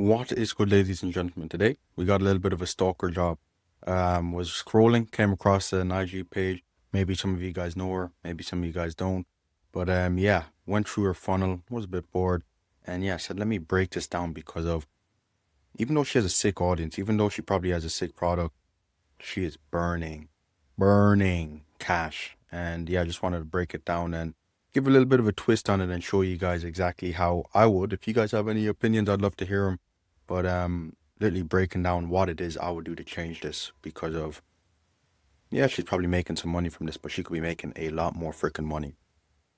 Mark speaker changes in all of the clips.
Speaker 1: What is good, ladies and gentlemen? Today we got a little bit of a stalker job. Was scrolling, came across an IG page. Maybe some of you guys know her, maybe some of you guys don't. But yeah, went through her funnel, was a bit bored, and yeah, said let me break this down because of even though she has a sick audience, even though she probably has a sick product, she is burning cash. And yeah, I just wanted to break it down and give a little bit of a twist on it and show you guys exactly how I would. If you guys have any opinions, I'd love to hear them. But literally breaking down what it is I would do to change this because of yeah, she's probably making some money from this, but she could be making a lot more freaking money.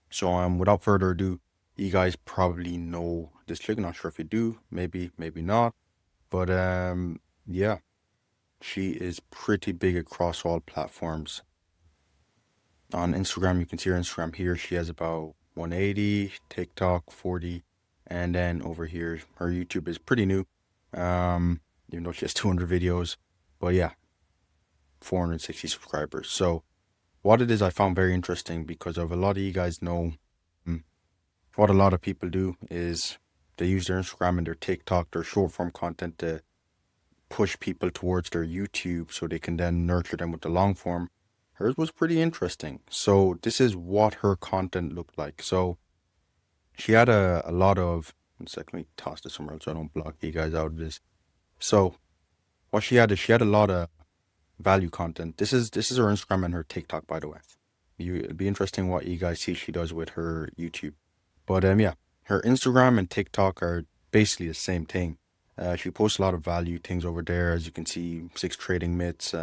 Speaker 1: So without further ado, you guys probably know this chick. Not sure if you do, maybe not. But yeah, she is pretty big across all platforms. On Instagram, you can see her Instagram here. She has about 180, TikTok 40, and then over here, her YouTube is pretty new. Even though she has 200 videos, but yeah, 460 subscribers. So what it is I found very interesting because of a lot of you guys know mm, what a lot of people do is they use their Instagram and their TikTok, their short form content to push people towards their YouTube so they can then nurture them with the long form. Hers was pretty interesting. So this is what her content looked like. So she had a lot of, one sec, let me toss this somewhere else so I don't block you guys out of this. So what she had is she had a lot of value content. This is her Instagram and her TikTok, by the way. It'd be interesting what you guys see she does with her YouTube. But yeah, her Instagram and TikTok are basically the same thing. She posts a lot of value things over there, as you can see, 6 trading myths,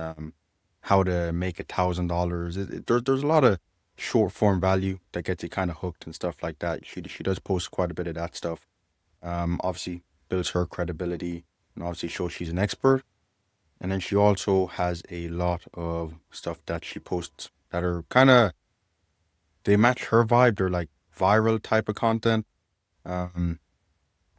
Speaker 1: how to make $1,000. There's a lot of short form value that gets you kind of hooked and stuff like that. She does post quite a bit of that stuff. Obviously builds her credibility and obviously shows she's an expert. And then she also has a lot of stuff that she posts that are kind of, they match her vibe. They're like viral type of content. Um,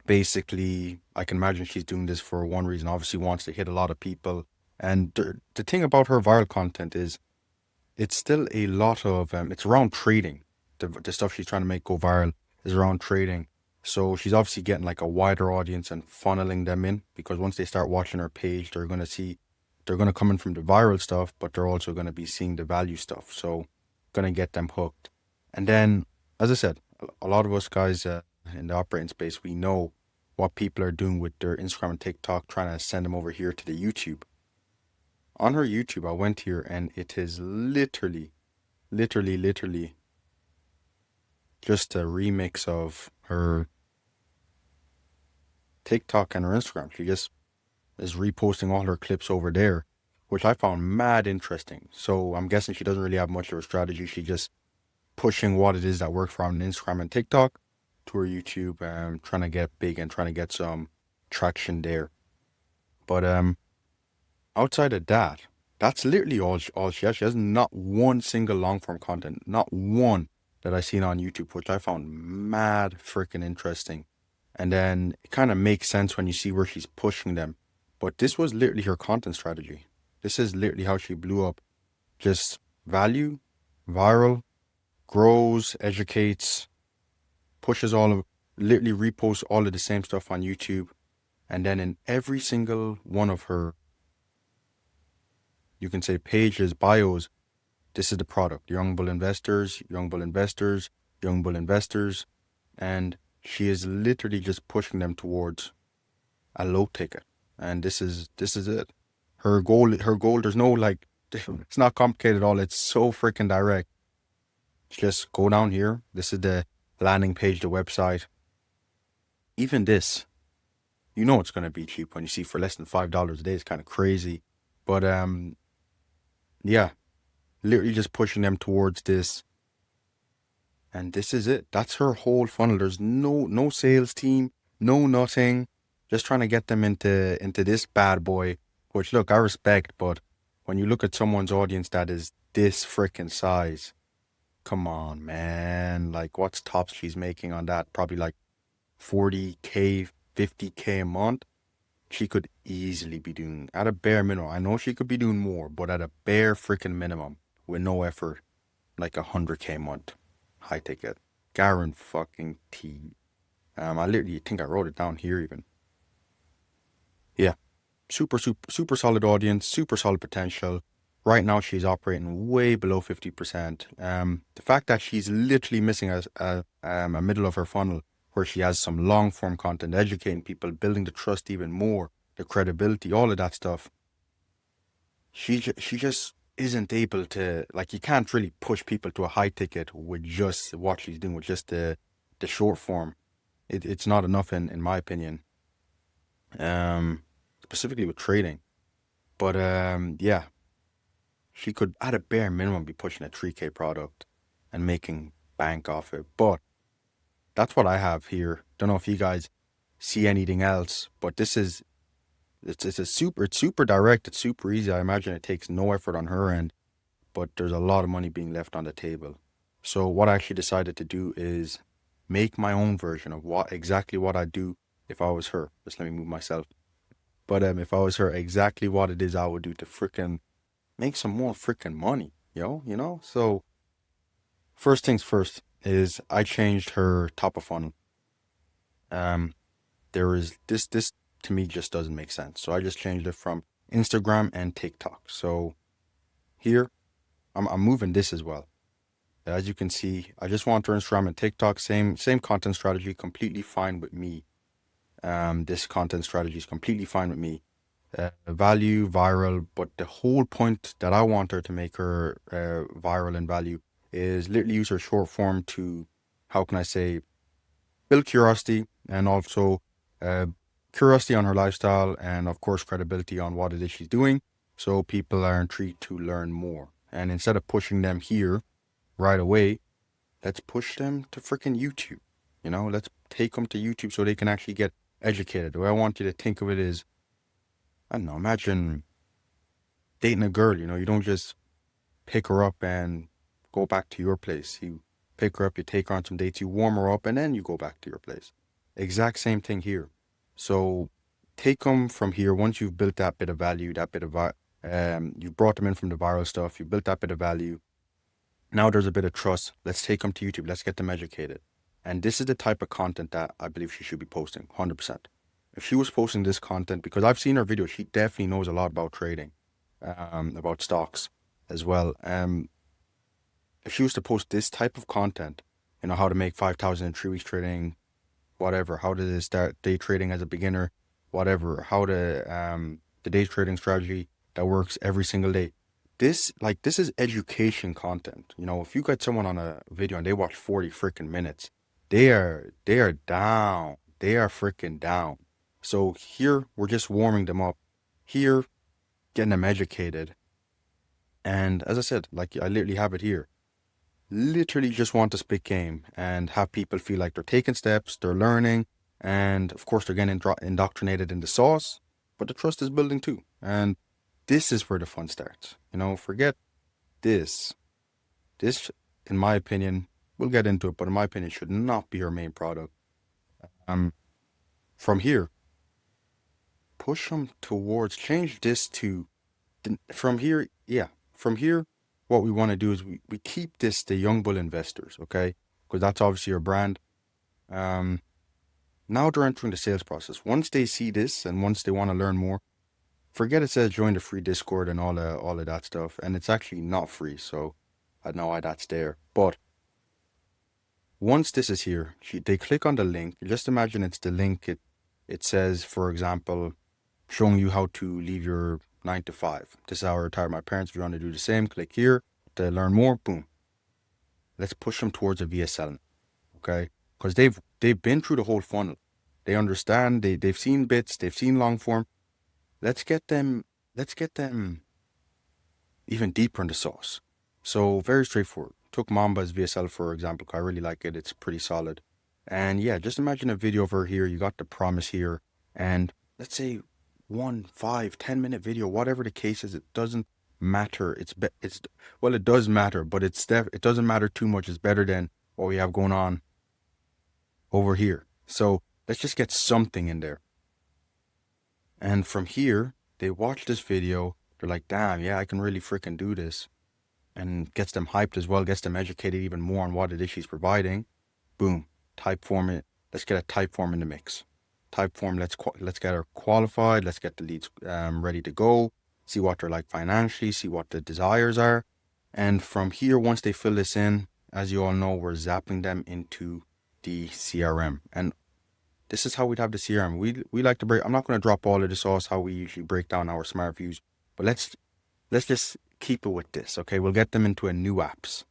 Speaker 1: Basically, I can imagine she's doing this for one reason. Obviously, wants to hit a lot of people. And the thing about her viral content is it's still a lot of, it's around trading. The stuff she's trying to make go viral is around trading. So she's obviously getting like a wider audience and funneling them in because once they start watching her page, they're going to come in from the viral stuff, but they're also going to be seeing the value stuff. So going to get them hooked. And then, as I said, a lot of us guys in the operating space, we know what people are doing with their Instagram and TikTok, trying to send them over here to the YouTube. On her YouTube, I went here and it is literally just a remix of her TikTok and her Instagram. She just is reposting all her clips over there, which I found mad interesting. So I'm guessing she doesn't really have much of a strategy. She just pushing what it is that works for her on Instagram and TikTok to her YouTube and trying to get big and trying to get some traction there. But outside of that, that's literally all she has. She has not one single long form content, not one that I seen on YouTube, which I found mad freaking interesting. And then it kind of makes sense when you see where she's pushing them. But this was literally her content strategy. This is literally how she blew up. Just value, viral, grows, educates, pushes all of, literally reposts all of the same stuff on YouTube. And then in every single one of her, you can say pages, bios, this is the product. Young Bull Investors, Young Bull Investors, Young Bull Investors. And she is literally just pushing them towards a low ticket. And this is it. Her goal, there's no like, it's not complicated at all. It's so freaking direct. Just go down here. This is the landing page, the website. Even this, you know it's gonna be cheap when you see for less than $5 a day. It's kind of crazy, but yeah, literally just pushing them towards this, and this is it. That's her whole funnel. There's no sales team, no nothing. Just trying to get them into this bad boy. Which look, I respect, but when you look at someone's audience that is this freaking size, come on, man. Like, what's tops she's making on that? Probably like 40K, 50K a month. She could easily be doing at a bare minimum. I know she could be doing more, but at a bare freaking minimum with no effort, like 100K a month. High ticket. Guarantee fucking T. I literally think I wrote it down here even. Yeah, super solid audience, super solid potential. Right now, she's operating way below 50%. The fact that she's literally missing a middle of her funnel where she has some long form content, educating people, building the trust even more, the credibility, all of that stuff. She just isn't able to, like, you can't really push people to a high ticket with just what she's doing, with just the short form. It's not enough in my opinion. Specifically with trading. But yeah, she could at a bare minimum be pushing a 3K product and making bank off it. But that's what I have here. Don't know if you guys see anything else, but this is it's super direct, it's super easy. I imagine it takes no effort on her end, but there's a lot of money being left on the table. So what I actually decided to do is make my own version of exactly what I'd do if I was her. Just let me move myself. But if I was her, exactly what it is I would do to freaking make some more freaking money, you know? So first things first is I changed her top of funnel. Um, there is this to me just doesn't make sense. So I just changed it from Instagram and TikTok. So here I'm moving this as well. As you can see, I just want her Instagram and TikTok, same content strategy, completely fine with me. This content strategy is completely fine with me. Value, viral, but the whole point that I want her to make her viral and value is literally use her short form to, how can I say, build curiosity and also uh, curiosity on her lifestyle and of course credibility on what it is she's doing, so people are intrigued to learn more. And instead of pushing them here right away, let's push them to freaking YouTube. Let's take them to YouTube so they can actually get educated. The way I want you to think of it is, I don't know, imagine dating a girl. You don't just pick her up and go back to your place. You pick her up, you take her on some dates, you warm her up, and then you go back to your place. Exact same thing here. So take them from here once you've built that bit of value, that bit of you've brought them in from the viral stuff, you built that bit of value. Now there's a bit of trust. Let's take them to YouTube. Let's get them educated. And this is the type of content that I believe she should be posting, 100%. If she was posting this content, because I've seen her videos, she definitely knows a lot about trading, about stocks as well. If she was to post this type of content, how to make 5,000 in 3 weeks trading, whatever, how to start day trading as a beginner, whatever, how to the day trading strategy that works every single day. This is education content. If you get someone on a video and they watch 40 freaking minutes, they are down. They are freaking down. So here we're just warming them up. Here, getting them educated. And as I said, like I literally have it here. Literally just want to spit game and have people feel like they're taking steps, they're learning, and of course they're getting indoctrinated in the sauce, but the trust is building too. And this is where the fun starts. Forget this. This, in my opinion, we'll get into it, but in my opinion, should not be your main product. Um, from here, push them towards, change this to, from here, yeah, from here, what we want to do is we keep this the young bull investors, okay? Because that's obviously your brand. Um, Now they're entering the sales process. Once they see this and once they want to learn more, forget it says join the free Discord and all of that stuff. And it's actually not free, so I don't know why that's there. But once this is here, they click on the link. Just imagine it's the link. It says, for example, showing you how to leave your 9 to 5. This is how I retired my parents. If you want to do the same, click here to learn more. Boom. Let's push them towards a VSL, okay? Because they've been through the whole funnel. They understand. They've seen bits. They've seen long form. Let's get them even deeper in the sauce. So very straightforward. Took Mamba's VSL for example. I really like it. It's pretty solid. And yeah, just imagine a video over here. You got the promise here, and let's say 1, 5, 10 minute video, whatever the case is. It doesn't matter. Well, it does matter, but it doesn't matter too much. It's better than what we have going on over here. So let's just get something in there. And from here, they watch this video. They're like, damn, yeah, I can really freaking do this. And gets them hyped as well, gets them educated even more on what it is she's providing. Boom, type form it. Let's get a type form in the mix. Typeform, let's get her qualified. Let's get the leads ready to go. See what they're like financially. See what the desires are. And from here, once they fill this in, as you all know, we're zapping them into the CRM. And this is how we'd have the CRM. We like to break. I'm not going to drop all of the sauce how we usually break down our smart views, but let's just keep it with this. Okay, we'll get them into a new apps.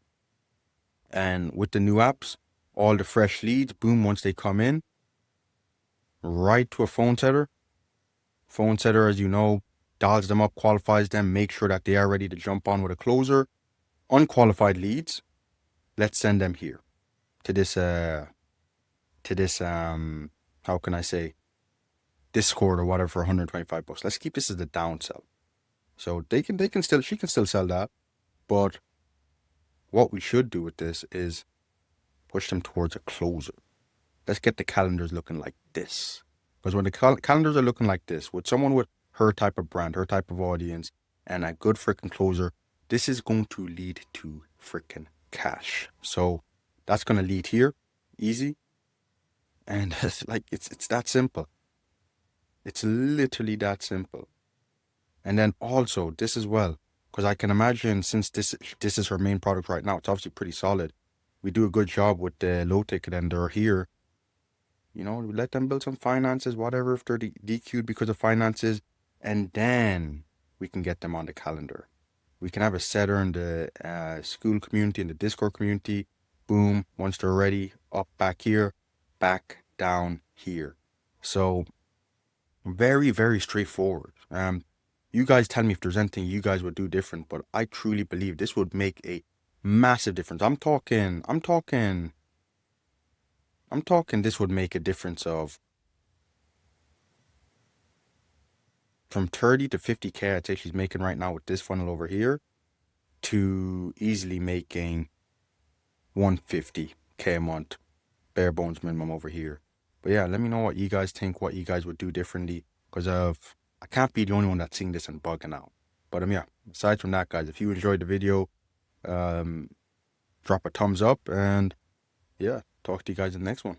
Speaker 1: And with the new apps, all the fresh leads, boom, once they come in, right to a phone setter. Phone setter, as you know, dials them up, qualifies them, make sure that they are ready to jump on with a closer. Unqualified leads, let's send them here to this how can I say, Discord or whatever for $125. Let's keep this as the downsell. So she can still sell that, but what we should do with this is push them towards a closer. Let's get the calendars looking like this. Because when the calendars are looking like this, with someone with her type of brand, her type of audience, and a good freaking closer, this is going to lead to freaking cash. So that's going to lead here, easy. And it's that simple. It's literally that simple. And then also this as well, because I can imagine since this is her main product right now, it's obviously pretty solid. We do a good job with the low ticket and they're here. You know, we let them build some finances, whatever, if they're DQ'd because of finances, and then we can get them on the calendar. We can have a setter in the school community, in the Discord community. Boom, once they're ready, up back here, back down here. So very, very straightforward. You guys tell me if there's anything you guys would do different, but I truly believe this would make a massive difference. I'm talking this would make a difference of from 30 to 50K, I'd say she's making right now with this funnel over here, to easily making 150K a month, bare bones minimum over here. But yeah, let me know what you guys think, what you guys would do differently, because I can't be the only one that's seeing this and bugging out. But yeah, aside from that, guys, if you enjoyed the video, drop a thumbs up, and yeah, talk to you guys in the next one.